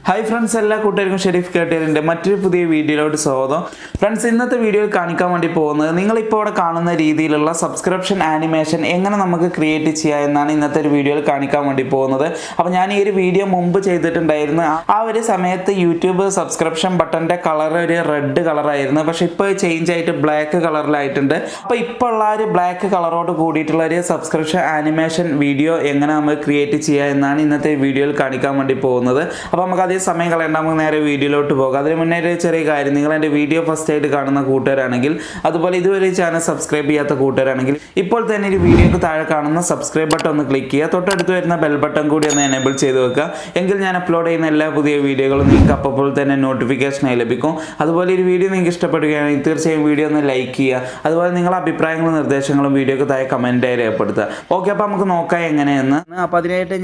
Hi friends, എല്ലാ കൂട്ടുകാർക്കും ഷെരീഫ്ക്ട്റിന്റെ മറ്റൊരു പുതിയ വീഡിയോയിലോട്ട് സ്വാഗതം. ഫ്രണ്ട്സ്, ഇന്നത്തെ വീഡിയോയിൽ കാണിക്കാൻ വേണ്ടി പോകുന്നത് നിങ്ങൾ ഇപ്പോൾ ഇവിടെ കാണുന്ന രീതിയിലുള്ള സബ്സ്ക്രിപ്ഷൻ ആനിമേഷൻ എങ്ങനെ നമുക്ക് ക്രിയേറ്റ് ചെയ്യാം എന്നാണ് ഇന്നത്തെ ഒരു വീഡിയോയിൽ കാണിക്കാൻ വേണ്ടി പോകുന്നത്. അപ്പോൾ ഞാൻ ഈ ഒരു വീഡിയോ മുമ്പ് ചെയ്തിട്ടുണ്ടായിരുന്നു. ആ ഒരു സമയത്ത് യൂട്യൂബ് സബ്സ്ക്രിപ്ഷൻ ബട്ടന്റെ കളർ ഒരു റെഡ് കളറായിരുന്നു. പക്ഷെ ഇപ്പോൾ ചേഞ്ച് ആയിട്ട് ബ്ലാക്ക് കളറിലായിട്ടുണ്ട്. അപ്പോൾ ഇപ്പോൾ ഉള്ള ഒരു ബ്ലാക്ക് കളറോട് കൂടിയിട്ടുള്ള ഒരു സബ്സ്ക്രിപ്ഷൻ ആനിമേഷൻ വീഡിയോ എങ്ങനെ നമുക്ക് ക്രിയേറ്റ് ചെയ്യാം എന്നാണ് ഇന്നത്തെ വീഡിയോയിൽ കാണിക്കാൻ വേണ്ടി പോകുന്നത്. അപ്പോൾ നമുക്ക് സമയം കളയണ്ട, നമുക്ക് നേരെ വീഡിയോയിലോട്ട് പോകാം. അതിന് മുന്നേ ഒരു ചെറിയ കാര്യം, നിങ്ങൾ എൻ്റെ വീഡിയോ ഫസ്റ്റ് ആയിട്ട് കാണുന്ന കൂട്ടുകാരാണെങ്കിൽ, അതുപോലെ ഇതുവരെ ചാനൽ സബ്സ്ക്രൈബ് ചെയ്യാത്ത കൂട്ടുകാരാണെങ്കിൽ ഇപ്പോൾ തന്നെ ഒരു വീഡിയോക്ക് താഴെ കാണുന്ന സബ്സ്ക്രൈബ് ബട്ടൺ ഒന്ന് ക്ലിക്ക് ചെയ്യുക. തൊട്ടടുത്ത് വരുന്ന ബെൽ ബട്ടൺ കൂടി ഒന്ന് എനേബിൾ ചെയ്ത് വെക്കുക. എങ്കിൽ ഞാൻ അപ്ലോഡ് ചെയ്യുന്ന എല്ലാ പുതിയ വീഡിയോകളും നിങ്ങൾക്ക് അപ്പോൾ തന്നെ നോട്ടിഫിക്കേഷനായി ലഭിക്കും. അതുപോലെ ഒരു വീഡിയോ നിങ്ങൾക്ക് ഇഷ്ടപ്പെടുകയാണെങ്കിൽ തീർച്ചയായും വീഡിയോ ഒന്ന് ലൈക്ക് ചെയ്യുക. അതുപോലെ നിങ്ങളുടെ അഭിപ്രായങ്ങളും നിർദ്ദേശങ്ങളും വീഡിയോക്ക് താഴെ കമൻറ്റായി രേഖപ്പെടുത്തുക. ഓക്കെ, അപ്പോൾ നമുക്ക് നോക്കാം എങ്ങനെയെന്ന്. അപ്പോൾ അതിനായിട്ട്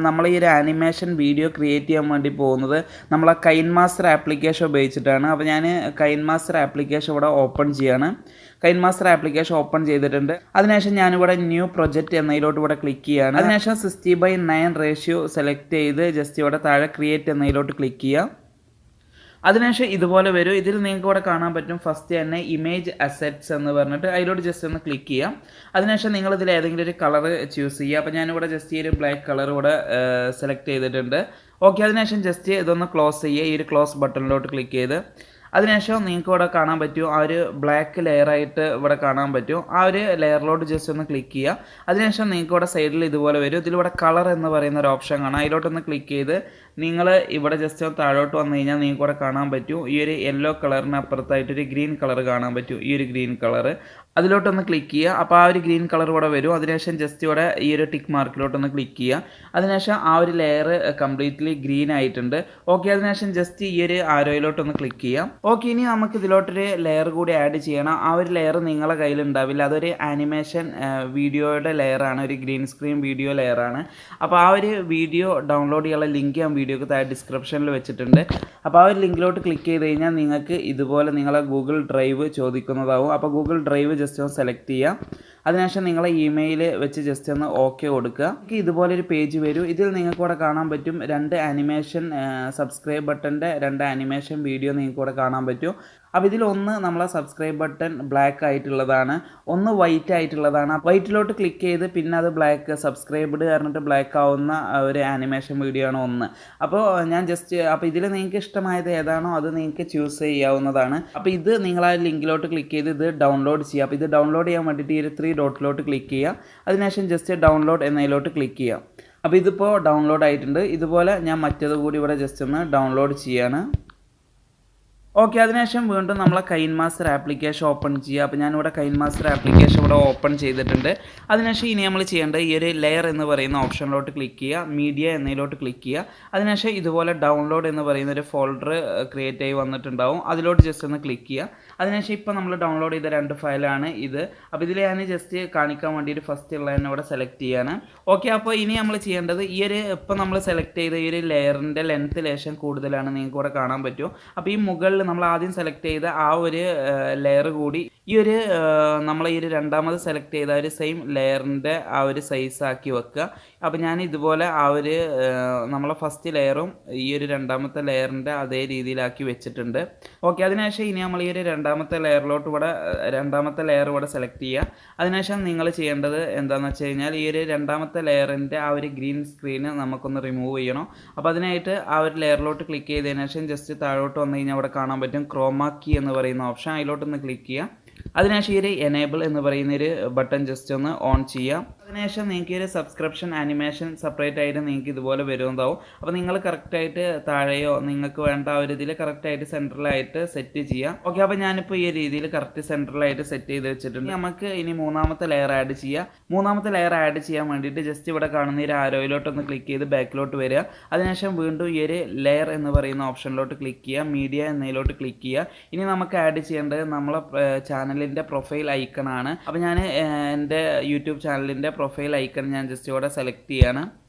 നമ്മൾ ഈ ഒരു ആനിമേഷൻ വീഡിയോ ക്രിയേറ്റ് ചെയ്യാൻ വേണ്ടി പോകുന്നത് നമ്മളെ കൈൻമാസ്റ്റർ ആപ്ലിക്കേഷൻ ഉപയോഗിച്ചിട്ടാണ്. അപ്പോൾ ഞാൻ കൈൻമാസ്റ്റർ ആപ്ലിക്കേഷൻ ഇവിടെ ഓപ്പൺ ചെയ്യാണ്. കൈൻമാസ്റ്റർ ആപ്ലിക്കേഷൻ ഓപ്പൺ ചെയ്തിട്ടുണ്ട്. അതിനുശേഷം ഞാനിവിടെ ന്യൂ പ്രൊജക്റ്റ് എന്നതിലോട്ട് ഇവിടെ ക്ലിക്ക് ചെയ്യാണ്. അതിനുശേഷം 60:9 റേഷ്യോ സെലക്ട് ചെയ്ത് ജസ്റ്റ് ഇവിടെ താഴെ ക്രിയേറ്റ് എന്നതിലോട്ട് ക്ലിക്ക് ചെയ്യുക. അതിനുശേഷം ഇതുപോലെ വരും. ഇതിൽ നിങ്ങൾക്ക് ഇവിടെ കാണാൻ പറ്റും ഫസ്റ്റ് തന്നെ ഇമേജ് അസെറ്റ്സ് എന്ന് പറഞ്ഞിട്ട് അതിലോട്ട് ജസ്റ്റ് ഒന്ന് ക്ലിക്ക് ചെയ്യാം. അതിനുശേഷം നിങ്ങൾ ഇതിൽ ഏതെങ്കിലും ഒരു കളർ ചൂസ് ചെയ്യുക. അപ്പോൾ ഞാനിവിടെ ജസ്റ്റ് ഈ ഒരു ബ്ലാക്ക് കളർ ഇവിടെ സെലക്ട് ചെയ്തിട്ടുണ്ട്. ഓക്കെ, അതിനുശേഷം ജസ്റ്റ് ഇതൊന്ന് ക്ലോസ് ചെയ്യുക. ഈ ഒരു ക്ലോസ് ബട്ടണിലോട്ട് ക്ലിക്ക് ചെയ്ത് അതിനുശേഷം നിങ്ങൾക്ക് ഇവിടെ കാണാൻ പറ്റും ആ ഒരു ബ്ലാക്ക് ലെയറായിട്ട് ഇവിടെ കാണാൻ പറ്റും. ആ ഒരു ലെയറിലോട്ട് ജസ്റ്റ് ഒന്ന് ക്ലിക്ക് ചെയ്യുക. അതിനുശേഷം നിങ്ങൾക്ക് ഇവിടെ സൈഡിൽ ഇതുപോലെ വരും. ഇതിലൂടെ കളർ എന്ന് പറയുന്ന ഒരു ഓപ്ഷൻ കാണാം. അതിലോട്ടൊന്ന് ക്ലിക്ക് ചെയ്ത് നിങ്ങൾ ഇവിടെ ജസ്റ്റ് ഒന്ന് താഴോട്ട് വന്നു കഴിഞ്ഞാൽ നിങ്ങൾക്ക് ഇവിടെ കാണാൻ പറ്റും ഈ ഒരു യെല്ലോ കളറിന് അപ്പുറത്തായിട്ടൊരു ഗ്രീൻ കളർ കാണാൻ പറ്റും. ഈ ഒരു ഗ്രീൻ കളർ അതിലോട്ടൊന്ന് ക്ലിക്ക് ചെയ്യുക. അപ്പോൾ ആ ഒരു ഗ്രീൻ കളർ ഇവിടെ വരും. അതിനുശേഷം ജസ്റ്റ് ഇവിടെ ഈ ഒരു ടിക്ക് മാർക്കിലോട്ടൊന്ന് ക്ലിക്ക് ചെയ്യുക. അതിനുശേഷം ആ ഒരു ലെയർ കംപ്ലീറ്റ്ലി ഗ്രീൻ ആയിട്ടുണ്ട്. ഓക്കെ, അതിനുശേഷം ജസ്റ്റ് ഈ ഒരു ആരോയിലോട്ടൊന്ന് ക്ലിക്ക് ചെയ്യാം. ഓക്കെ, ഇനി നമുക്ക് ഇതിലോട്ടൊരു ലെയർ കൂടി ആഡ് ചെയ്യണം. ആ ഒരു ലെയർ നിങ്ങളുടെ കയ്യിലുണ്ടാവില്ല. അതൊരു ആനിമേഷൻ വീഡിയോയുടെ ലെയറാണ്, ഒരു ഗ്രീൻ സ്ക്രീൻ വീഡിയോ ലെയറാണ്. അപ്പോൾ ആ ഒരു വീഡിയോ ഡൗൺലോഡ് ചെയ്യാനുള്ള ലിങ്ക് ഞാൻ വീഡിയോക്ക് താഴെ ഡിസ്ക്രിപ്ഷനിൽ വെച്ചിട്ടുണ്ട്. അപ്പോൾ ആ ഒരു ലിങ്കിലോട്ട് ക്ലിക്ക് ചെയ്ത് കഴിഞ്ഞാൽ നിങ്ങൾക്ക് ഇതുപോലെ നിങ്ങളെ ഗൂഗിൾ ഡ്രൈവ് ചോദിക്കുന്നതാവും. അപ്പോൾ ഗൂഗിൾ ഡ്രൈവ് ജസ്റ്റ് ഒന്ന് സെലക്ട് ചെയ്യുക. അതിനുശേഷം നിങ്ങളെ ഇമെയിൽ വെച്ച് ജസ്റ്റ് ഒന്ന് ഓക്കെ കൊടുക്കുക. ഇതുപോലൊരു പേജ് വരും. ഇതിൽ നിങ്ങൾക്ക് ഇവിടെ കാണാൻ പറ്റും രണ്ട് ആനിമേഷൻ സബ്സ്ക്രൈബ് ബട്ടൻ്റെ രണ്ട് ആനിമേഷൻ വീഡിയോ നിങ്ങൾക്ക് ഇവിടെ കാണാൻ പറ്റും. അപ്പോൾ ഇതിലൊന്ന് നമ്മളെ സബ്സ്ക്രൈബ് ബട്ടൺ ബ്ലാക്ക് ആയിട്ടുള്ളതാണ്, ഒന്ന് വൈറ്റ് ആയിട്ടുള്ളതാണ്. വൈറ്റിലോട്ട് ക്ലിക്ക് ചെയ്ത് പിന്നെ അത് ബ്ലാക്ക് സബ്സ്ക്രൈബ്ഡ് പറഞ്ഞിട്ട് ബ്ലാക്ക് ആവുന്ന ഒരു ആനിമേഷൻ വീഡിയോ ആണ് ഒന്ന്. അപ്പോൾ ഞാൻ അപ്പോൾ ഇതിൽ നിങ്ങൾക്ക് ഇഷ്ടമായത് ഏതാണോ അത് നിങ്ങൾക്ക് ചൂസ് ചെയ്യാവുന്നതാണ്. അപ്പോൾ ഇത് നിങ്ങൾ ആ ലിങ്കിലോട്ട് ക്ലിക്ക് ചെയ്ത് ഇത് ഡൗൺലോഡ് ചെയ്യുക. അപ്പോൾ ഇത് ഡൗൺലോഡ് ചെയ്യാൻ വേണ്ടിയിട്ട് ഈ ഒരു 3 ഡോട്ടിലോട്ട് ക്ലിക്ക് ചെയ്യുക. അതിനുശേഷം ജസ്റ്റ് ഡൗൺലോഡ് എന്നതിലോട്ട് ക്ലിക്ക് ചെയ്യുക. അപ്പോൾ ഇതിപ്പോൾ ഡൗൺലോഡ് ആയിട്ടുണ്ട്. ഇതുപോലെ ഞാൻ മറ്റേത് കൂടി ഇവിടെ ജസ്റ്റ് ഒന്ന് ഡൗൺലോഡ് ചെയ്യാണ്. ഓക്കെ, അതിനുശേഷം വീണ്ടും നമ്മളെ കൈൻമാസ്റ്റർ ആപ്ലിക്കേഷൻ ഓപ്പൺ ചെയ്യുക. അപ്പോൾ ഞാനിവിടെ കൈൻമാസ്റ്റർ ആപ്ലിക്കേഷൻ ഇവിടെ ഓപ്പൺ ചെയ്തിട്ടുണ്ട്. അതിനുശേഷം ഇനി നമ്മൾ ചെയ്യേണ്ടത് ഈ ഒരു ലെയർ എന്ന് പറയുന്ന ഓപ്ഷനിലോട്ട് ക്ലിക്ക് ചെയ്യുക, മീഡിയ എന്നതിലോട്ട് ക്ലിക്ക് ചെയ്യുക. അതിനുശേഷം ഇതുപോലെ ഡൗൺലോഡ് എന്ന് പറയുന്ന ഒരു ഫോൾഡർ ക്രിയേറ്റ് ആയി വന്നിട്ടുണ്ടാവും. അതിലോട്ട് ജസ്റ്റ് ഒന്ന് ക്ലിക്ക് ചെയ്യുക. അതിനുശേഷം ഇപ്പോൾ നമ്മൾ ഡൗൺലോഡ് ചെയ്ത 2 ഫയലാണ് ഇത്. അപ്പോൾ ഇതിൽ ഞാൻ ജസ്റ്റ് കാണിക്കാൻ വേണ്ടിയിട്ട് ഫസ്റ്റ് ഉള്ള തന്നെ ഇവിടെ സെലക്ട് ചെയ്യാണ്. ഓക്കെ, അപ്പോൾ ഇനി നമ്മൾ ചെയ്യേണ്ടത് ഈ ഒരു ഇപ്പോൾ നമ്മൾ സെലക്ട് ചെയ്ത ഈ ഒരു ലെയറിൻ്റെ ലെങ്ത് ലേശം കൂടുതലാണ്, നിങ്ങൾക്ക് ഇവിടെ കാണാൻ പറ്റും. അപ്പോൾ ഈ മുകളിൽ നമ്മൾ ആദ്യം സെലക്ട് ചെയ്ത ആ ഒരു ലെയർ കൂടി ഈ ഒരു നമ്മൾ ഈ ഒരു രണ്ടാമത് സെലക്ട് ചെയ്ത ഒരു സെയിം ലെയറിൻ്റെ ആ ഒരു സൈസ് ആക്കി വെക്കുക. അപ്പോൾ ഞാൻ ഇതുപോലെ ആ ഒരു നമ്മളെ ഫസ്റ്റ് ലെയറും ഈ ഒരു രണ്ടാമത്തെ ലെയറിൻ്റെ അതേ രീതിയിലാക്കി വെച്ചിട്ടുണ്ട്. ഓക്കെ, അതിനുശേഷം ഇനി നമ്മൾ ഈ ഒരു രണ്ടാമത്തെ ലെയറിലോട്ട് രണ്ടാമത്തെ ലെയർ ഇവിടെ സെലക്ട് ചെയ്യുക. അതിനുശേഷം നിങ്ങൾ ചെയ്യേണ്ടത് എന്താണെന്ന് വെച്ച് കഴിഞ്ഞാൽ ഈ ഒരു രണ്ടാമത്തെ ലെയറിൻ്റെ ആ ഒരു ഗ്രീൻ സ്ക്രീന് നമുക്കൊന്ന് റിമൂവ് ചെയ്യണം. അപ്പോൾ അതിനായിട്ട് ആ ഒരു ലെയറിലോട്ട് ക്ലിക്ക് ചെയ്തതിനു ശേഷം ജസ്റ്റ് താഴോട്ട് വന്നു കഴിഞ്ഞാൽ അവിടെ കാണാൻ പറ്റും ക്രോമാ കീ എന്ന് പറയുന്ന ഓപ്ഷൻ. അതിലോട്ടൊന്ന് ക്ലിക്ക് ചെയ്യുക. അതിനുശേഷം ഈ ഒരു എനേബിൾ എന്ന് പറയുന്നൊരു ബട്ടൺ ജസ്റ്റ് ഒന്ന് ഓൺ ചെയ്യാം. അതിനുശേഷം നിങ്ങൾക്ക് ഒരു സബ്സ്ക്രിപ്ഷൻ ആനിമേഷൻ സെപ്പറേറ്റ് ആയിട്ട് നിങ്ങൾക്ക് ഇതുപോലെ വരുന്നതാവും. അപ്പോൾ നിങ്ങൾ കറക്റ്റായിട്ട് താഴെയോ നിങ്ങൾക്ക് വേണ്ട ആ ഒരു ഇതിൽ കറക്റ്റായിട്ട് സെൻട്രലായിട്ട് സെറ്റ് ചെയ്യാം. ഓക്കെ, അപ്പോൾ ഞാനിപ്പോൾ ഈ രീതിയിൽ കറക്റ്റ് സെൻട്രലായിട്ട് സെറ്റ് ചെയ്ത് വെച്ചിട്ടുണ്ട്. നമുക്ക് ഇനി മൂന്നാമത്തെ ലെയർ ആഡ് ചെയ്യാം. മൂന്നാമത്തെ ലെയർ ആഡ് ചെയ്യാൻ വേണ്ടിയിട്ട് ജസ്റ്റ് ഇവിടെ കാണുന്ന ഈ ഒരു ആരോയിലോട്ടൊന്ന് ക്ലിക്ക് ചെയ്ത് ബാക്കിലോട്ട് വരിക. അതിനുശേഷം വീണ്ടും ഈ ഒരു ലെയർ എന്ന് പറയുന്ന ഓപ്ഷനിലോട്ട് ക്ലിക്ക് ചെയ്യുക, മീഡിയ എന്നതിലോട്ട് ക്ലിക്ക് ചെയ്യുക. ഇനി നമുക്ക് ആഡ് ചെയ്യേണ്ടത് നമ്മളെ ചാനലിൻ്റെ പ്രൊഫൈൽ ഐക്കണാണ്. അപ്പോൾ ഞാൻ എൻ്റെ യൂട്യൂബ് ചാനലിൻ്റെ പ്രൊഫൈൽ ഐക്കൺ ഞാൻ ജസ്റ്റ് ഇവിടെ സെലക്ട് ചെയ്യാണ്.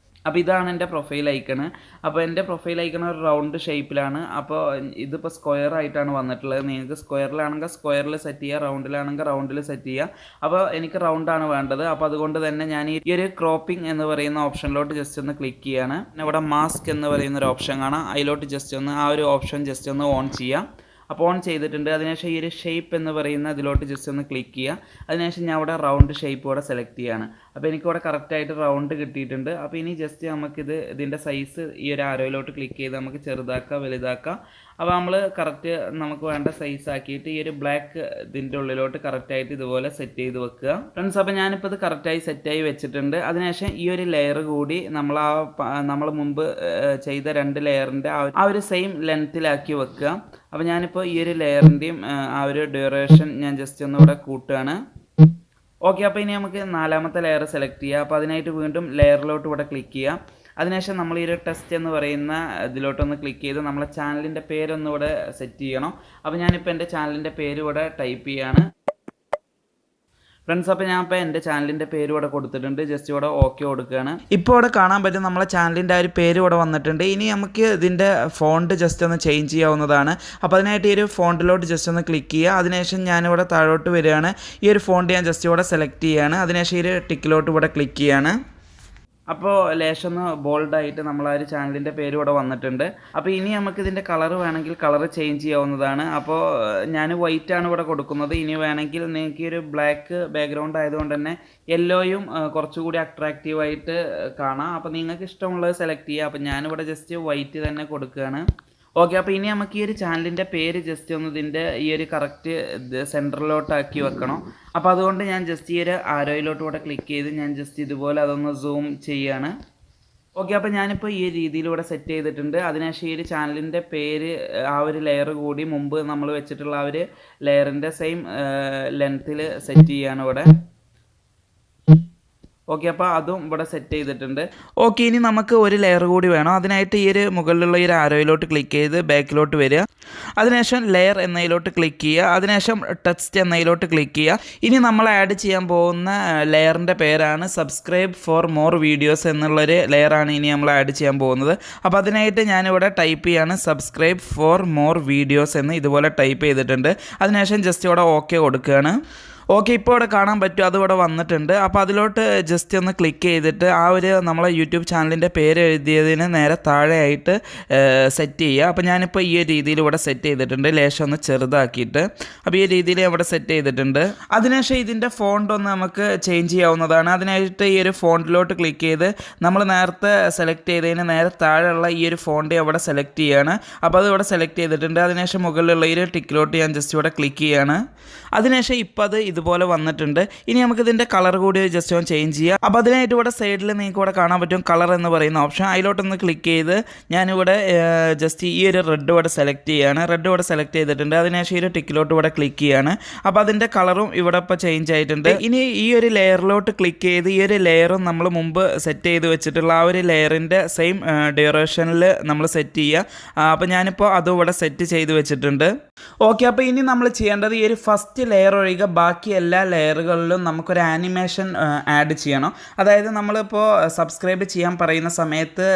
അപ്പോൾ ഇതാണ് എൻ്റെ പ്രൊഫൈൽ ഐക്കണ്. അപ്പോൾ എൻ്റെ പ്രൊഫൈൽ ഐക്കൺ ഒരു റൗണ്ട് ഷേപ്പിലാണ്. അപ്പോൾ ഇതിപ്പോൾ സ്ക്വയർ ആയിട്ടാണ് വന്നിട്ടുള്ളത്. നിങ്ങൾക്ക് സ്ക്വയറിലാണെങ്കിൽ സ്ക്വയറിൽ സെറ്റ് ചെയ്യുക, റൗണ്ടിലാണെങ്കിൽ റൗണ്ടിൽ സെറ്റ് ചെയ്യുക. അപ്പോൾ എനിക്ക് റൗണ്ടാണ് വേണ്ടത്. അപ്പോൾ അതുകൊണ്ട് തന്നെ ഞാൻ ഈ ഒരു ക്രോപ്പിംഗ് എന്ന് പറയുന്ന ഓപ്ഷനിലോട്ട് ജസ്റ്റ് ഒന്ന് ക്ലിക്ക് ചെയ്യാണ്. പിന്നെ ഇവിടെ മാസ്ക് എന്ന് പറയുന്ന ഒരു ഓപ്ഷൻ കാണാം. അതിലോട്ട് ജസ്റ്റ് ഒന്ന് ആ ഒരു ഓപ്ഷൻ ജസ്റ്റ് ഒന്ന് ഓൺ ചെയ്യാം. അപ്പോൾ ഓൺ ചെയ്തിട്ടുണ്ട്. അതിനുശേഷം ഈ ഒരു ഷേപ്പ് എന്ന് പറയുന്ന ഇതിലോട്ട് ജസ്റ്റ് ഒന്ന് ക്ലിക്ക് ചെയ്യുക. അതിനുശേഷം ഞാൻ ഇവിടെ റൗണ്ട് ഷേപ്പ് ഇവിടെ സെലക്ട് ചെയ്യുകയാണ്. അപ്പോൾ എനിക്കിവിടെ കറക്റ്റായിട്ട് റൗണ്ട് കിട്ടിയിട്ടുണ്ട്. അപ്പോൾ ഇനി ജസ്റ്റ് ഇതിൻ്റെ സൈസ് ഈ ഒരു ആരോയിലോട്ട് ക്ലിക്ക് ചെയ്ത് നമുക്ക് ചെറുതാക്കാം വലുതാക്കാം. അപ്പോൾ നമ്മൾ കറക്റ്റ് നമുക്ക് വേണ്ട സൈസ് ആക്കിയിട്ട് ഈ ഒരു ബ്ലാക്ക് ഇതിൻ്റെ ഉള്ളിലോട്ട് കറക്റ്റായിട്ട് ഇതുപോലെ സെറ്റ് ചെയ്ത് വെക്കുക ഫ്രണ്ട്സ്. അപ്പോൾ ഞാനിപ്പോൾ ഇത് കറക്റ്റായി സെറ്റായി വെച്ചിട്ടുണ്ട്. അതിനുശേഷം ഈ ഒരു ലെയർ കൂടി നമ്മൾ മുമ്പ് ചെയ്ത 2 ലെയറിൻ്റെ ആ ഒരു സെയിം ലെങ്ത്തിലാക്കി വെക്കുക. അപ്പോൾ ഞാനിപ്പോൾ ഈ ഒരു ലെയറിൻ്റെയും ആ ഒരു ഡ്യൂറേഷൻ ഞാൻ ജസ്റ്റ് ഒന്ന് ഇവിടെ കൂട്ടുകയാണ്. ഓക്കെ, അപ്പോൾ ഇനി നമുക്ക് 4ാമത്തെ ലെയർ സെലക്ട് ചെയ്യുക. അപ്പോൾ അതിനായിട്ട് വീണ്ടും ലെയറിലോട്ട് ഇവിടെ ക്ലിക്ക് ചെയ്യുക. അതിനുശേഷം നമ്മൾ ഈ ഒരു ടെസ്റ്റ് എന്ന് പറയുന്ന ഇതിലോട്ടൊന്ന് ക്ലിക്ക് ചെയ്ത് നമ്മളെ ചാനലിൻ്റെ പേരൊന്നും ഇവിടെ സെറ്റ് ചെയ്യണം. അപ്പോൾ ഞാനിപ്പോൾ എൻ്റെ ചാനലിൻ്റെ പേര് ഇവിടെ ടൈപ്പ് ചെയ്യാണ് ഫ്രണ്ട്സ്. അപ്പോൾ ഞാൻ ഇപ്പോൾ എൻ്റെ ചാനലിൻ്റെ പേര് ഇവിടെ കൊടുത്തിട്ടുണ്ട്. ജസ്റ്റ് ഇവിടെ ഓക്കെ കൊടുക്കുകയാണ്. ഇപ്പോൾ ഇവിടെ കാണാൻ പറ്റും നമ്മളെ ചാനലിൻ്റെ ആ ഒരു പേര് ഇവിടെ വന്നിട്ടുണ്ട്. ഇനി നമുക്ക് ഇതിൻ്റെ ഫോണ്ട് ജസ്റ്റ് ഒന്ന് ചേഞ്ച് ചെയ്യാവുന്നതാണ്. അപ്പോൾ അതിനായിട്ട് ഈ ഒരു ഫോണ്ടിലോട്ട് ജസ്റ്റ് ഒന്ന് ക്ലിക്ക് ചെയ്യുക. അതിനുശേഷം ഞാനിവിടെ താഴോട്ട് വരികയാണ്. ഈ ഒരു ഫോണ്ട് ഞാൻ ജസ്റ്റ് ഇവിടെ സെലക്ട് ചെയ്യുകയാണ്. അതിനുശേഷം ഈ ഒരു ടിക്കിലോട്ട് ഇവിടെ ക്ലിക്ക് ചെയ്യാണ്. അപ്പോൾ ലേശം ഒന്ന് ബോൾഡായിട്ട് നമ്മൾ ആ ഒരു ചാനലിൻ്റെ പേര് ഇവിടെ വന്നിട്ടുണ്ട്. അപ്പോൾ ഇനി നമുക്ക് ഇതിൻ്റെ കളർ വേണമെങ്കിൽ കളർ ചേഞ്ച് ചെയ്യാവുന്നതാണ്. അപ്പോൾ ഞാൻ വൈറ്റ് ആണ് ഇവിടെ കൊടുക്കുന്നത്. ഇനി വേണമെങ്കിൽ നിങ്ങൾക്ക് ഒരു ബ്ലാക്ക് ബാക്ക്ഗ്രൗണ്ട് ആയതുകൊണ്ട് തന്നെ യെല്ലോയും കുറച്ചുകൂടി അട്രാക്റ്റീവായിട്ട് കാണാം. അപ്പോൾ നിങ്ങൾക്ക് ഇഷ്ടമുള്ളത് സെലക്ട് ചെയ്യുക. അപ്പോൾ ഞാനിവിടെ ജസ്റ്റ് വൈറ്റ് തന്നെ കൊടുക്കുകയാണ്. ഓക്കെ, അപ്പോൾ ഇനി നമുക്ക് ഈ ഒരു ചാനലിൻ്റെ പേര് ജസ്റ്റ് ഒന്ന് ഇതിൻ്റെ ഈ ഒരു കറക്റ്റ് സെൻറ്ററിലോട്ടാക്കി വെക്കണം. അപ്പോൾ അതുകൊണ്ട് ഞാൻ ജസ്റ്റ് ഈ ഒരു ആരോയിലോട്ട് കൂടെ ക്ലിക്ക് ചെയ്ത് ഞാൻ ജസ്റ്റ് ഇതുപോലെ അതൊന്ന് സൂം ചെയ്യാണ്. ഓക്കെ, അപ്പോൾ ഞാനിപ്പോൾ ഈ രീതിയിലൂടെ സെറ്റ് ചെയ്തിട്ടുണ്ട്. അതിനുശേഷം ഈ ഒരു ചാനലിൻ്റെ പേര് ആ ഒരു ലെയർ കൂടി മുമ്പ് നമ്മൾ വെച്ചിട്ടുള്ള ആ ഒരു ലെയറിൻ്റെ സെയിം ലെങ്ത്തിൽ സെറ്റ് ചെയ്യാണ് ഇവിടെ. ഓക്കെ, അപ്പോൾ അതും ഇവിടെ സെറ്റ് ചെയ്തിട്ടുണ്ട്. ഓക്കെ, ഇനി നമുക്ക് ഒരു ലെയർ കൂടി വേണം. അതിനായിട്ട് ഈ ഒരു മുകളിലുള്ള ഈ ഒരു ആരോയിലോട്ട് ക്ലിക്ക് ചെയ്ത് ബാക്കിലോട്ട് വരിക. അതിനുശേഷം ലെയർ എന്നതിലോട്ട് ക്ലിക്ക് ചെയ്യുക. അതിനുശേഷം ടെക്സ്റ്റ് എന്നതിലോട്ട് ക്ലിക്ക് ചെയ്യുക. ഇനി നമ്മൾ ആഡ് ചെയ്യാൻ പോകുന്ന ലെയറിൻ്റെ പേരാണ് സബ്സ്ക്രൈബ് ഫോർ മോർ വീഡിയോസ് എന്നുള്ളൊരു ലെയറാണ് ഇനി നമ്മൾ ആഡ് ചെയ്യാൻ പോകുന്നത്. അപ്പോൾ അതിനായിട്ട് ഞാനിവിടെ ടൈപ്പ് ചെയ്യാണ് സബ്സ്ക്രൈബ് ഫോർ മോർ വീഡിയോസ് എന്ന് ഇതുപോലെ ടൈപ്പ് ചെയ്തിട്ടുണ്ട്. അതിനുശേഷം ജസ്റ്റ് ഇവിടെ ഓക്കെ കൊടുക്കുകയാണ്. ഓക്കെ, ഇപ്പോൾ ഇവിടെ കാണാൻ പറ്റും അതിവിടെ വന്നിട്ടുണ്ട്. അപ്പോൾ അതിലോട്ട് ജസ്റ്റ് ഒന്ന് ക്ലിക്ക് ചെയ്തിട്ട് ആ ഒരു നമ്മളെ യൂട്യൂബ് ചാനലിൻ്റെ പേര് എഴുതിയതിന് നേരെ താഴെയായിട്ട് സെറ്റ് ചെയ്യുക. അപ്പോൾ ഞാനിപ്പോൾ ഈ ഒരു രീതിയിൽ ഇവിടെ സെറ്റ് ചെയ്തിട്ടുണ്ട്. ലേശം ഒന്ന് ചെറുതാക്കിയിട്ട് അപ്പോൾ ഈ രീതിയിൽ ഇവിടെ സെറ്റ് ചെയ്തിട്ടുണ്ട്. അതിനുശേഷം ഇതിൻ്റെ ഫോണ്ട് ഒന്ന് നമുക്ക് ചേഞ്ച് ചെയ്യാവുന്നതാണ്. അതിനായിട്ട് ഈ ഒരു ഫോണ്ടിലോട്ട് ക്ലിക്ക് ചെയ്ത് നമ്മൾ നേരത്തെ സെലക്ട് ചെയ്തതിന് നേരെ താഴെയുള്ള ഈ ഒരു ഫോണ്ട് അവിടെ സെലക്ട് ചെയ്യുകയാണ്. അപ്പോൾ അത് ഇവിടെ സെലക്ട് ചെയ്തിട്ടുണ്ട്. അതിനുശേഷം മുകളിലുള്ള ഈ ഒരു ടിക്കിലോട്ട് ഞാൻ ജസ്റ്റ് ഇവിടെ ക്ലിക്ക് ചെയ്യുകയാണ്. അതിനുശേഷം ഇപ്പോൾ അത് ഇതുപോലെ വന്നിട്ടുണ്ട്. ഇനി നമുക്ക് ഇതിൻ്റെ കളർ കൂടി ജസ്റ്റ് ഒന്ന് ചേഞ്ച് ചെയ്യാം. അപ്പോൾ അതിനായിട്ട് ഇവിടെ സൈഡിൽ നിങ്ങൾക്ക് ഇവിടെ കാണാൻ പറ്റും കളർ എന്ന് പറയുന്ന ഓപ്ഷൻ. അതിലോട്ടൊന്ന് ക്ലിക്ക് ചെയ്ത് ഞാനിവിടെ ജസ്റ്റ് ഈ ഒരു റെഡ് ഇവിടെ സെലക്ട് ചെയ്യുകയാണ്. റെഡ് ഇവിടെ സെലക്ട് ചെയ്തിട്ടുണ്ട്. അതിനുശേഷം ഈ ഒരു ടിക്കിലോട്ട് ഇവിടെ ക്ലിക്ക് ചെയ്യാണ്. അപ്പോൾ അതിൻ്റെ കളറും ഇവിടെ ഇപ്പോൾ ചേഞ്ച് ആയിട്ടുണ്ട്. ഇനി ഈ ഒരു ലെയറിലോട്ട് ക്ലിക്ക് ചെയ്ത് ഈ ഒരു ലെയറും നമ്മൾ മുമ്പ് സെറ്റ് ചെയ്ത് വെച്ചിട്ടുള്ള ആ ഒരു ലെയറിൻ്റെ സെയിം ഡ്യൂറേഷനിൽ നമ്മൾ സെറ്റ് ചെയ്യുക. അപ്പോൾ ഞാനിപ്പോൾ അതും ഇവിടെ സെറ്റ് ചെയ്ത് വെച്ചിട്ടുണ്ട്. ഓക്കെ, അപ്പോൾ ഇനി നമ്മൾ ചെയ്യേണ്ടത് ഈ ഒരു ഫസ്റ്റ് ലെയർ ഒഴികെ ബാക്കി എല്ലാ ലെയറുകളിലും നമുക്കൊരു ആനിമേഷൻ ആഡ് ചെയ്യണം. അതായത് നമ്മളിപ്പോൾ സബ്സ്ക്രൈബ് ചെയ്യാൻ പറയുന്ന സമയത്ത്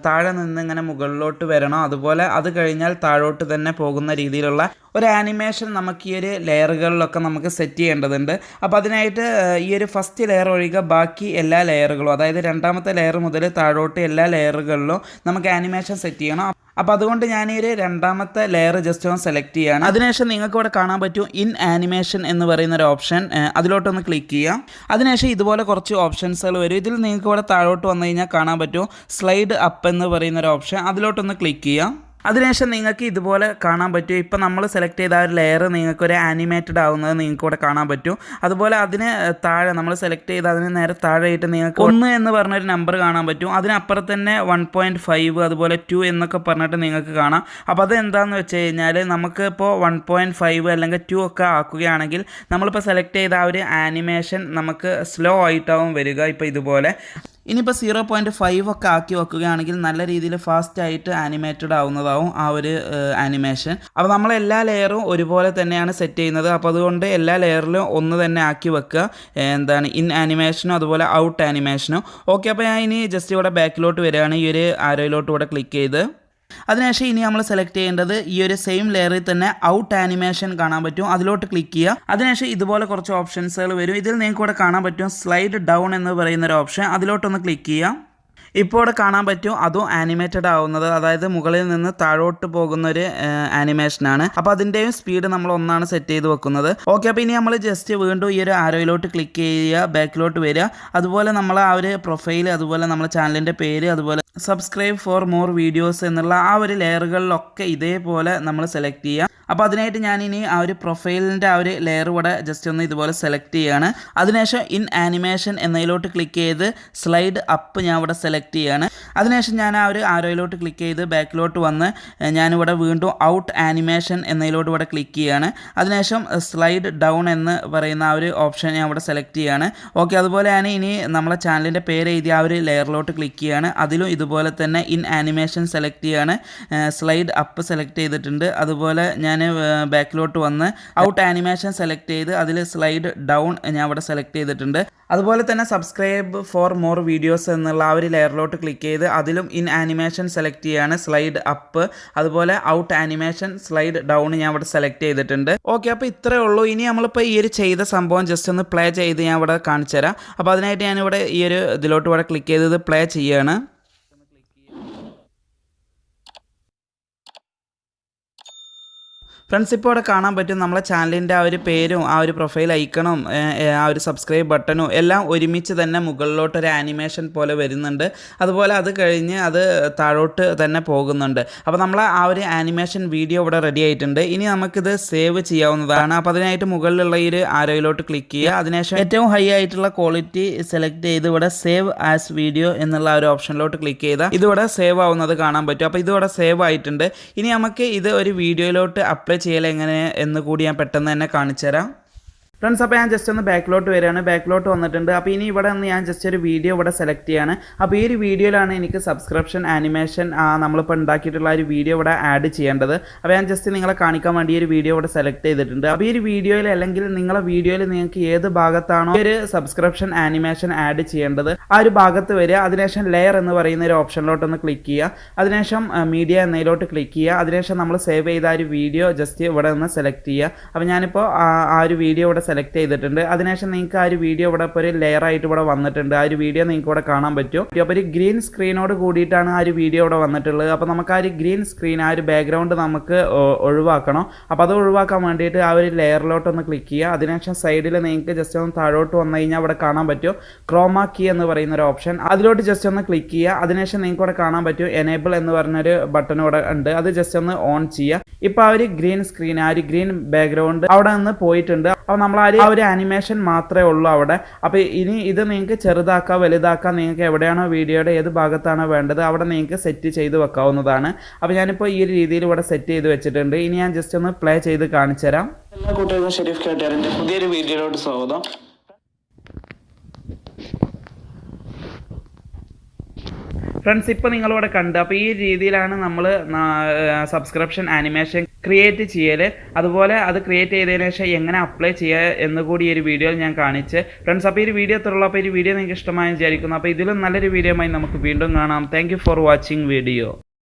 താഴെ നിന്ന് ഇങ്ങനെ മുകളിലോട്ട് വരണം. അതുപോലെ അത് കഴിഞ്ഞാൽ താഴോട്ട് തന്നെ പോകുന്ന രീതിയിലുള്ള ഒരു ആനിമേഷൻ നമുക്ക് ഈ ഒരു ലെയറുകളിലൊക്കെ നമുക്ക് സെറ്റ് ചെയ്യേണ്ടതുണ്ട്. അപ്പോൾ അതിനായിട്ട് ഈ ഒരു ഫസ്റ്റ് ലെയർ ഒഴികെ ബാക്കി എല്ലാ ലെയറുകളും, അതായത് 2ാമത്തെ ലെയർ മുതൽ താഴോട്ട് എല്ലാ ലെയറുകളിലും നമുക്ക് ആനിമേഷൻ സെറ്റ് ചെയ്യണം. അപ്പോൾ അതുകൊണ്ട് ഞാൻ ഈ ഒരു 2ാമത്തെ ലെയർ ജസ്റ്റ് ഒന്ന് സെലക്ട് ചെയ്യുകയാണ്. അതിനുശേഷം നിങ്ങൾക്ക് ഇവിടെ കാണാൻ പറ്റും ഇൻ ആനിമേഷൻ എന്ന് പറയുന്ന ഒരു ഓപ്ഷൻ. അതിലോട്ടൊന്ന് ക്ലിക്ക് ചെയ്യാം. അതിനുശേഷം ഇതുപോലെ കുറച്ച് ഓപ്ഷൻസുകൾ വരും. ഇതിൽ നിങ്ങൾക്ക് ഇവിടെ താഴോട്ട് വന്നു കഴിഞ്ഞാൽ കാണാൻ പറ്റും സ്ലൈഡ് അപ്പ് എന്ന് പറയുന്ന ഒരു ഓപ്ഷൻ. അതിലോട്ടൊന്ന് ക്ലിക്ക് ചെയ്യാം. അതിനുശേഷം നിങ്ങൾക്ക് ഇതുപോലെ കാണാൻ പറ്റും. ഇപ്പോൾ നമ്മൾ സെലക്ട് ചെയ്ത ആ ഒരു ലെയർ നിങ്ങൾക്കൊരു ആനിമേറ്റഡ് ആവുന്നത് നിങ്ങൾക്ക് ഇവിടെ കാണാൻ പറ്റും. അതുപോലെ അതിന് താഴെ നമ്മൾ സെലക്ട് ചെയ്ത് അതിന് നേരെ താഴെയായിട്ട് നിങ്ങൾക്ക് 1 എന്ന് പറഞ്ഞൊരു നമ്പർ കാണാൻ പറ്റും. അതിനപ്പുറത്ത് തന്നെ 1.5 അതുപോലെ 2 എന്നൊക്കെ പറഞ്ഞിട്ട് നിങ്ങൾക്ക് കാണാം. അപ്പോൾ അത് എന്താണെന്ന് വെച്ച് കഴിഞ്ഞാൽ നമുക്ക് ഇപ്പോൾ 1.5 അല്ലെങ്കിൽ 2 ഒക്കെ ആക്കുകയാണെങ്കിൽ നമ്മളിപ്പോൾ സെലക്ട് ചെയ്ത ആ ഒരു ആനിമേഷൻ നമുക്ക് സ്ലോ ആയിട്ടാവും വരിക. ഇപ്പോൾ ഇതുപോലെ ഇനിയിപ്പോൾ 0.5 ഒക്കെ ആക്കി വെക്കുകയാണെങ്കിൽ നല്ല രീതിയിൽ ഫാസ്റ്റ് ആയിട്ട് ആനിമേറ്റഡ് ആവുന്നതാവും ആ ഒരു ആനിമേഷൻ. അപ്പോൾ നമ്മൾ എല്ലാ ലെയറും ഒരുപോലെ തന്നെയാണ് സെറ്റ് ചെയ്യുന്നത്. അപ്പോൾ അതുകൊണ്ട് എല്ലാ ലെയറിലും ഒന്ന് തന്നെ ആക്കി വെക്കുക. ഇൻ ആനിമേഷനും അതുപോലെ ഔട്ട് ആനിമേഷനും. ഓക്കെ, അപ്പോൾ ഞാൻ ഇനി ജസ്റ്റ് ഇവിടെ ബാക്കിലോട്ട് വരികയാണ്. ഈ ഒരു ആരോയിലോട്ട് ഇവിടെ ക്ലിക്ക് ചെയ്ത് അതിനുശേഷം ഇനി നമ്മൾ സെലക്ട് ചെയ്യേണ്ടത് ഈ ഒരു സെയിം ലെയറിൽ തന്നെ ഔട്ട് ആനിമേഷൻ കാണാൻ പറ്റും. അതിലോട്ട് ക്ലിക്ക് ചെയ്യുക. അതിനുശേഷം ഇതുപോലെ കുറച്ച് ഓപ്ഷൻസുകൾ വരും. ഇതിൽ നിങ്ങൾക്ക് ഇവിടെ കാണാൻ പറ്റും സ്ലൈഡ് ഡൗൺ എന്ന് പറയുന്ന ഒരു ഓപ്ഷൻ. അതിലോട്ടൊന്ന് ക്ലിക്ക് ചെയ്യുക. ഇപ്പോൾ ഇവിടെ കാണാൻ പറ്റും അതും ആനിമേറ്റഡ് ആവുന്നത്, അതായത് മുകളിൽ നിന്ന് താഴോട്ട് പോകുന്നൊരു ആനിമേഷനാണ്. അപ്പോൾ അതിൻ്റെയും സ്പീഡ് നമ്മൾ ഒന്നാണ് സെറ്റ് ചെയ്ത് വെക്കുന്നത്. ഓക്കെ, അപ്പോൾ ഇനി നമ്മൾ ജസ്റ്റ് വീണ്ടും ഈ ഒരു ആരോയിലോട്ട് ക്ലിക്ക് ചെയ്യുക, ബാക്കിലോട്ട് വരിക. അതുപോലെ നമ്മൾ ആ ഒരു പ്രൊഫൈൽ, അതുപോലെ നമ്മുടെ ചാനലിൻ്റെ പേര്, അതുപോലെ സബ്സ്ക്രൈബ് ഫോർ മോർ വീഡിയോസ് എന്നുള്ള ആ ഒരു ലെയറുകളിലൊക്കെ ഇതേപോലെ നമ്മൾ സെലക്ട് ചെയ്യുക. അപ്പോൾ അതിനായിട്ട് ഞാനിനി ആ ഒരു പ്രൊഫൈലിൻ്റെ ആ ഒരു ലെയർ ഇവിടെ ജസ്റ്റ് ഒന്ന് ഇതുപോലെ സെലക്ട് ചെയ്യുകയാണ്. അതിനുശേഷം ഇൻ ആനിമേഷൻ എന്നതിലോട്ട് ക്ലിക്ക് ചെയ്ത് സ്ലൈഡ് അപ്പ് ഞാൻ ഇവിടെ സെലക്ട് ചെയ്യുകയാണ്. അതിനുശേഷം ഞാൻ ആ ഒരു ആരോയിലോട്ട് ക്ലിക്ക് ചെയ്ത് ബാക്കിലോട്ട് വന്ന് ഞാനിവിടെ വീണ്ടും ഔട്ട് ആനിമേഷൻ എന്നതിലോട്ട് ഇവിടെ ക്ലിക്ക് ചെയ്യുകയാണ്. അതിനുശേഷം സ്ലൈഡ് ഡൗൺ എന്ന് പറയുന്ന ആ ഒരു ഓപ്ഷൻ ഞാൻ ഇവിടെ സെലക്ട് ചെയ്യുകയാണ്. ഓക്കെ, അതുപോലെ ഞാൻ ഇനി നമ്മളെ ചാനലിൻ്റെ പേര് എഴുതിയ ആ ഒരു ലെയറിലോട്ട് ക്ലിക്ക് ചെയ്യുകയാണ്. അതിലും ഇതുപോലെ തന്നെ ഇൻ ആനിമേഷൻ സെലക്ട് ചെയ്യുകയാണ്. സ്ലൈഡ് അപ്പ് സെലക്ട് ചെയ്തിട്ടുണ്ട്. അതുപോലെ ഞാൻ ബാക്കിലോട്ട് വന്ന് ഔട്ട് ആനിമേഷൻ സെലക്ട് ചെയ്ത് അതിൽ സ്ലൈഡ് ഡൗൺ ഞാൻ ഇവിടെ സെലക്ട് ചെയ്തിട്ടുണ്ട്. അതുപോലെ തന്നെ സബ്സ്ക്രൈബ് ഫോർ മോർ വീഡിയോസ് എന്നുള്ള ആ ഒരു ലെയറിലോട്ട് ക്ലിക്ക് ചെയ്ത് അതിലും ഇൻ ആനിമേഷൻ സെലക്ട് ചെയ്യുകയാണ്. സ്ലൈഡ് അപ്പ്, അതുപോലെ ഔട്ട് ആനിമേഷൻ സ്ലൈഡ് ഡൗൺ ഞാൻ ഇവിടെ സെലക്ട് ചെയ്തിട്ടുണ്ട്. ഓക്കെ, അപ്പോൾ ഇത്രയേ ഉള്ളൂ. ഇനി നമ്മളിപ്പോൾ ഈ ഒരു ചെയ്ത സംഭവം ജസ്റ്റ് ഒന്ന് പ്ലേ ചെയ്ത് ഞാൻ ഇവിടെ കാണിച്ചു തരാം. അപ്പോൾ അതിനായിട്ട് ഞാനിവിടെ ഈ ഒരു ഇതിലോട്ട് ഇവിടെ ക്ലിക്ക് ചെയ്ത് പ്ലേ ചെയ്യുകയാണ്. ഫ്രണ്ട്സ്, ഇപ്പോൾ ഇവിടെ കാണാൻ പറ്റും നമ്മളെ ചാനലിൻ്റെ ആ ഒരു പേരും ആ ഒരു പ്രൊഫൈൽ ഐക്കണും ആ ഒരു സബ്സ്ക്രൈബ് ബട്ടണും എല്ലാം ഒരുമിച്ച് തന്നെ മുകളിലോട്ടൊരു ആനിമേഷൻ പോലെ വരുന്നുണ്ട്. അതുപോലെ അത് കഴിഞ്ഞ് അത് താഴോട്ട് തന്നെ പോകുന്നുണ്ട്. അപ്പോൾ നമ്മൾ ആ ഒരു ആനിമേഷൻ വീഡിയോ ഇവിടെ റെഡി ആയിട്ടുണ്ട്. ഇനി നമുക്കിത് സേവ് ചെയ്യാവുന്നതാണ്. അപ്പോൾ അതിനായിട്ട് മുകളിലുള്ള ഈ ഒരു ആരോയിലോട്ട് ക്ലിക്ക് ചെയ്യുക. അതിനുശേഷം ഏറ്റവും ഹൈ ആയിട്ടുള്ള ക്വാളിറ്റി സെലക്ട് ചെയ്ത് ഇവിടെ സേവ് ആസ് വീഡിയോ എന്നുള്ള ഒരു ഓപ്ഷനിലോട്ട് ക്ലിക്ക് ചെയ്താൽ ഇതിവിടെ സേവ് ആവുന്നത് കാണാൻ പറ്റും. അപ്പോൾ ഇതിവിടെ സേവ് ആയിട്ടുണ്ട്. ഇനി നമുക്ക് ഇത് ഒരു വീഡിയോയിലോട്ട് അപ്ലൈ ചെയ്യൽ എങ്ങനെ എന്ന് കൂടി ഞാൻ പെട്ടെന്ന് തന്നെ കാണിച്ചു തരാം. ഫ്രണ്ട്സ്, അപ്പോൾ ഞാൻ ജസ്റ്റ് ഒന്ന് ബാക്കിലോട്ട് വരികയാണ്. ബാക്കിലോട്ട് വന്നിട്ടുണ്ട്. അപ്പോൾ ഇനി ഇവിടെ നിന്ന് ഞാൻ ജസ്റ്റ് ഒരു വീഡിയോ ഇവിടെ സെലക്ട് ചെയ്യാണ്. അപ്പോൾ ഈ ഒരു വീഡിയോയിലാണ് എനിക്ക് സബ്സ്ക്രിപ്ഷൻ ആനിമേഷൻ നമ്മളിപ്പോൾ ഉണ്ടാക്കിയിട്ടുള്ള ഒരു വീഡിയോ ഇവിടെ ആഡ് ചെയ്യേണ്ടത്. അപ്പോൾ ഞാൻ ജസ്റ്റ് നിങ്ങളെ കാണിക്കാൻ വേണ്ടി ഒരു വീഡിയോ ഇവിടെ സെലക്ട് ചെയ്തിട്ടുണ്ട്. അപ്പോൾ ഈ ഒരു വീഡിയോയിൽ അല്ലെങ്കിൽ നിങ്ങളെ വീഡിയോയിൽ നിങ്ങൾക്ക് ഏത് ഭാഗത്താണോ ഒരു സബ്സ്ക്രിപ്ഷൻ ആനിമേഷൻ ആഡ് ചെയ്യേണ്ടത് ആ ഒരു ഭാഗത്ത് വരിക. അതിനുശേഷം ലെയർ എന്ന് പറയുന്ന ഒരു ഓപ്ഷനിലോട്ടൊന്ന് ക്ലിക്ക് ചെയ്യുക. അതിനുശേഷം മീഡിയ എന്നതിലോട്ട് ക്ലിക്ക് ചെയ്യുക. അതിനുശേഷം നമ്മൾ സേവ് ചെയ്ത ആ ഒരു വീഡിയോ ജസ്റ്റ് ഇവിടെ നിന്ന് സെലക്ട് ചെയ്യുക. അപ്പോൾ ഞാനിപ്പോൾ ആ ഒരു വീഡിയോ ഇവിടെ സെലക്ട് ചെയ്തിട്ടുണ്ട്. അതിനുശേഷം നിങ്ങൾക്ക് ആ ഒരു വീഡിയോ ഇവിടെ ഇപ്പോൾ ഒരു ലെയർ ആയിട്ട് ഇവിടെ വന്നിട്ടുണ്ട്. ആ ഒരു വീഡിയോ നിങ്ങൾക്ക് ഇവിടെ കാണാൻ പറ്റും. അപ്പോൾ ഒരു ഗ്രീൻ സ്ക്രീനോട് കൂടിയിട്ടാണ് ആ ഒരു വീഡിയോ ഇവിടെ വന്നിട്ടുള്ളത്. അപ്പോൾ നമുക്ക് ആ ഒരു ഗ്രീൻ സ്ക്രീൻ ആ ഒരു ബാക്ക്ഗ്രൗണ്ട് നമുക്ക് ഒഴിവാക്കണം. അപ്പോൾ അത് ഒഴിവാക്കാൻ വേണ്ടിയിട്ട് ആ ഒരു ലെയറിലോട്ടൊന്ന് ക്ലിക്ക് ചെയ്യുക. അതിനുശേഷം സൈഡിൽ നിങ്ങൾക്ക് ജസ്റ്റ് ഒന്ന് താഴോട്ട് വന്നു കഴിഞ്ഞാൽ അവിടെ കാണാൻ പറ്റും ക്രോമാ കീ എന്ന് പറയുന്ന ഒരു ഓപ്ഷൻ. അതിലോട്ട് ജസ്റ്റ് ഒന്ന് ക്ലിക്ക് ചെയ്യുക. അതിനുശേഷം നിങ്ങൾക്ക് ഇവിടെ കാണാൻ പറ്റും എനേബിൾ എന്ന് പറഞ്ഞൊരു ബട്ടൺ ഇവിടെ ഉണ്ട്. അത് ജസ്റ്റ് ഒന്ന് ഓൺ ചെയ്യുക. ഇപ്പോൾ ആ ഒരു ഗ്രീൻ സ്ക്രീൻ ആ ഒരു ഗ്രീൻ ബാക്ക്ഗ്രൗണ്ട് അവിടെ നിന്ന് പോയിട്ടുണ്ട്. അപ്പോൾ നമ്മൾ ആ ഒരു ആനിമേഷൻ മാത്രമേ ഉള്ളൂ അവിടെ. അപ്പോൾ ഇനി ഇത് നിങ്ങൾക്ക് ചെറുതാക്കാം വലുതാക്കാം, നിങ്ങൾക്ക് എവിടെയാണോ വീഡിയോയുടെ ഏത് ഭാഗത്താണോ വേണ്ടത് അവിടെ നിങ്ങൾക്ക് സെറ്റ് ചെയ്ത് വെക്കാവുന്നതാണ്. അപ്പോൾ ഞാനിപ്പോൾ ഈ ഒരു രീതിയിൽ ഇവിടെ സെറ്റ് ചെയ്ത് വെച്ചിട്ടുണ്ട്. ഇനി ഞാൻ ജസ്റ്റ് ഒന്ന് പ്ലേ ചെയ്ത് കാണിച്ചു തരാം. എല്ലാ കൂട്ടുകാർക്കും ഷെരീഫ് കേട്ടറിൻ്റെ പുതിയൊരു വീഡിയോയിലോട്ട് സ്വാഗതം. ഫ്രണ്ട്സ്, ഇപ്പോൾ നിങ്ങളിവിടെ കണ്ട് അപ്പോൾ ഈ രീതിയിലാണ് നമ്മൾ സബ്സ്ക്രിപ്ഷൻ ആനിമേഷൻ ക്രിയേറ്റ് ചെയ്യൽ. അതുപോലെ അത് ക്രിയേറ്റ് ചെയ്തതിന് ശേഷം എങ്ങനെ അപ്ലൈ ചെയ്യുക എന്ന് കൂടി ഈ ഒരു വീഡിയോയിൽ ഞാൻ കാണിച്ച്. ഫ്രണ്ട്സ്, അപ്പോൾ ഈ ഒരു വീഡിയോ എത്രയുള്ളൂ. അപ്പോൾ ഈ വീഡിയോ നിങ്ങൾക്ക് ഇഷ്ടമായി വിചാരിക്കുന്നു. അപ്പോൾ ഇതിലും നല്ലൊരു വീഡിയോയുമായി നമുക്ക് വീണ്ടും കാണാം. Thank you for watching video.